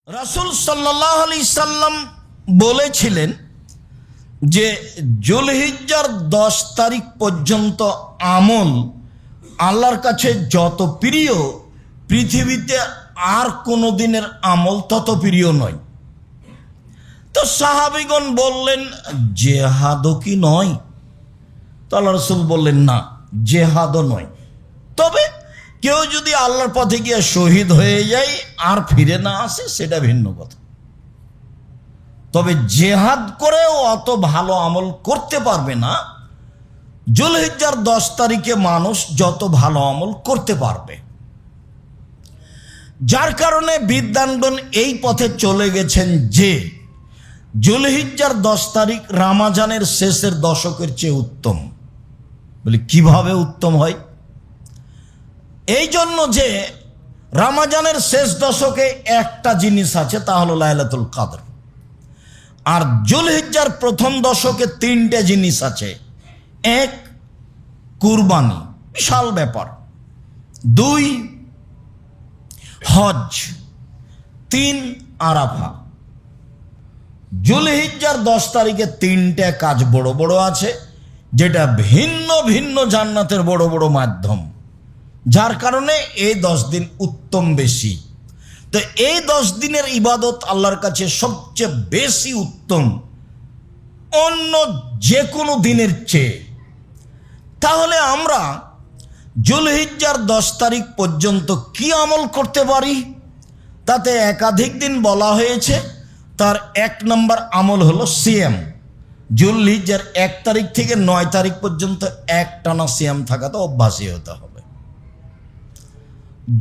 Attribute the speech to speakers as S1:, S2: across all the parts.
S1: রাসূল সাল্লাল্লাহু আলাইহি সাল্লাম বলেছিলেন যে যুলহিজ্জার 10 তারিখ পর্যন্ত আমল আল্লাহর কাছে যত প্রিয়, পৃথিবীতে আর কোনো দিনের আমল তত প্রিয় নয়। তো সাহাবীগণ বললেন, জেহাদও কি নয়? তো আল্লাহ রাসূল বললেন, না, জেহাদও নয়। তবে কেউ যদি আল্লাহর পথে গিয়ে শহীদ হয়ে যায় আর ফিরে না আসে, সেটা ভিন্ন কথা। তবে জেহাদ করেও অত ভালো আমল করতে পারবে না যুলহিজ্জার 10 তারিখে মানুষ যত ভালো আমল করতে পারবে। যার কারণে বিদ্বানগণ এই পথে চলে গেছেন যে যুলহিজ্জার 10 তারিখ রমজানের শেষের দশকের চেয়ে উত্তম। বলি কিভাবে উত্তম হয়? এই জন্য যে রমজানের শেষ দশকে একটা জিনিস আছে, তা হলো লাইলাতুল কদর। আর যুলহিজ্জার প্রথম দশকে 3টে জিনিস আছে। 1, কুরবানি, বিশাল ব্যাপার। 2, হজ। 3, আরাফা। যুলহিজ্জার 10 তারিখে 3টে কাজ বড় বড় আছে, যেটা ভিন্ন ভিন্ন জান্নাতের বড় বড় মাধ্যম। যার কারণে এই 10 দিন উত্তম বেশি। তো এই 10 দিনের ইবাদত আল্লাহর কাছে সবচেয়ে বেশি উত্তম অন্য যে কোনো দিনের চেয়ে। তাহলে আমরা যুলহিজ্জার 10 তারিখ পর্যন্ত কি আমল করতে পারি? তাতে একাধিক দিন বলা হয়েছে। তার 1 নম্বর আমল হলো সিয়াম। যুলহিজ্জার 1 তারিখ থেকে 9 তারিখ পর্যন্ত একটানা সিয়াম থাকাতে অভ্যাসী হতে হবে।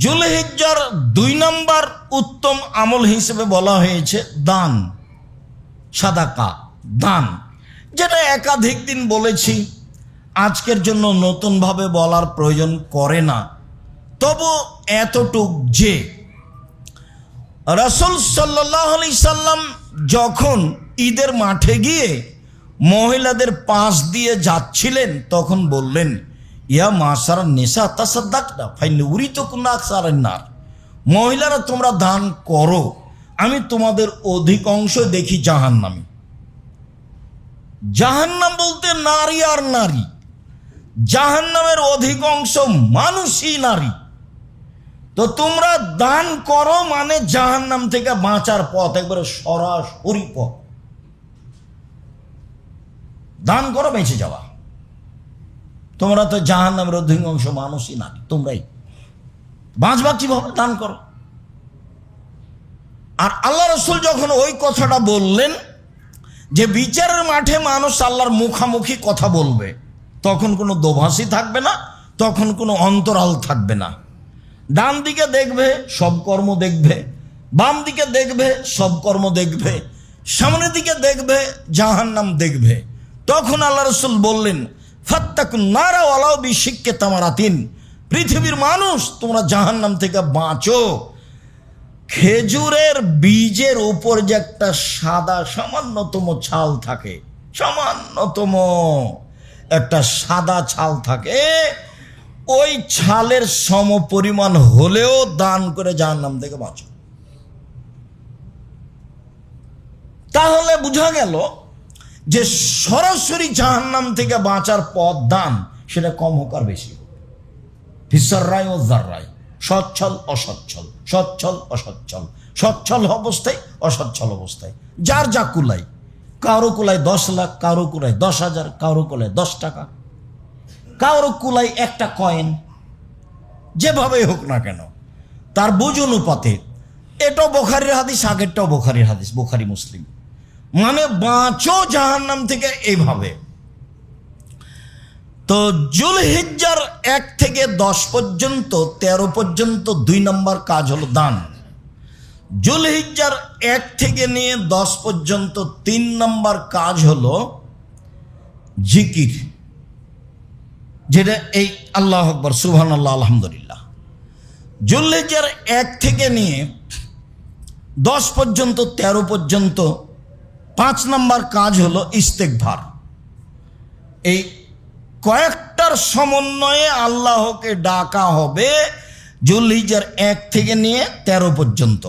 S1: যুলহিজ্জার 2 নম্বর উত্তম আমল হিসেবে বলা হয়েছে দান, সাদাকা, দান, যেটা একাধিক দিন বলেছি, আজকের জন্য নতুনভাবে বলার প্রয়োজন করে না। তবু এতটুক যে রাসূল সাল্লাল্লাহু আলাইহি সাল্লাম যখন ঈদের মাঠে গিয়ে মহিলাদের পাশ দিয়ে যাচ্ছিলেন, তখন বললেন, ইয়া মাশারান নিসা তাসাদ্দাকনা ফাইন্নী উরিতুকুন্না আকসারান নার। মহিলারা তোমরা দান করো, আমি তোমাদের অধিকাংশ দেখি জাহান্নামী। জাহান্নাম বলতে নারী আর নারী, জাহান্নামের অধিকাংশ মানুষই নারী। তো তোমরা দান করো মানে জাহান্নাম থেকে বাঁচার পথ, একবারে সরাসরি পথ। দান করো বেঁচে যাওয়া। তোমরা তো জাহান্নামের অধিকাংশ মানুষই নারী, তোমরাই বাঁচবা কিভাবে? দান করো। আর আল্লাহ রাসূল যখন ওই কথাটা বললেন যে বিচারের মাঠে মানুষ আল্লাহর মুখামুখি কথা বলবে, তখন কোনো দোভাষী থাকবে না, তখন কোনো অন্তরাল থাকবে না। ডান দিকে দেখবে সব কর্ম দেখবে, বাম দিকে দেখবে সব কর্ম দেখবে, সামনের দিকে দেখবে জাহান্নাম দেখবে। তখন আল্লাহ রাসূল বললেন, ফাত্তাকুন নারা ওয়ালাউ বিশিক্কি তামারাতিন। পৃথিবীর মানুষ, তোমরা জাহান্নাম থেকে বাঁচো। খেজুরের বীজের উপর যে একটা সাদা সামান্যতম ছাল থাকে, সামান্যতম একটা সাদা ছাল থাকে, ওই ছালের সমপরিমাণ হলেও দান করে জাহান্নাম থেকে বাঁচো। তাহলে বোঝা গেল যে সরাসরি জাহান্নাম থেকে বাঁচার পথ দান, সেটা কম হোক আর বেশি হোক, ফিসরাই ও জাররাই, সচ্ছল অসচ্ছল, সচ্ছল অসচ্ছল, সচ্ছল অবস্থায় অসচ্ছল অবস্থায়, যার যা কুলাই। কারো কুলাই 10 লাখ, কারো কুলাই 10,000, কারো কুলাই 10 টাকা, কারো কুলাই একটা কয়েন। যেভাবেই হোক না কেন, তার বুঝ অনুপাতে। এটাও বুখারীর হাদিস, আগেরটাও বুখারীর হাদিস, বুখারী মুসলিম। মানে বাঁচো জাহান্নাম থেকে এইভাবে। তো যুলহিজ্জার 1 থেকে 10 পর্যন্ত, 13 পর্যন্ত 2 নম্বর কাজ হলো দান। যুলহিজ্জার 1 থেকে নিয়ে 10 পর্যন্ত 3 নম্বর কাজ হলো জিকির, যেটা এই আল্লাহু আকবার, সুবহানাল্লাহ, আলহামদুলিল্লাহ। যুলহিজ্জার 1 থেকে নিয়ে 10 পর্যন্ত, 13 পর্যন্ত 5 নম্বর কাজ হলো ইস্তেগফার। এই কয়েকটার সমন্বয়ে আল্লাহকে ডাকা হবে যুলহিজ্জার 1 থেকে নিয়ে 13 পর্যন্ত।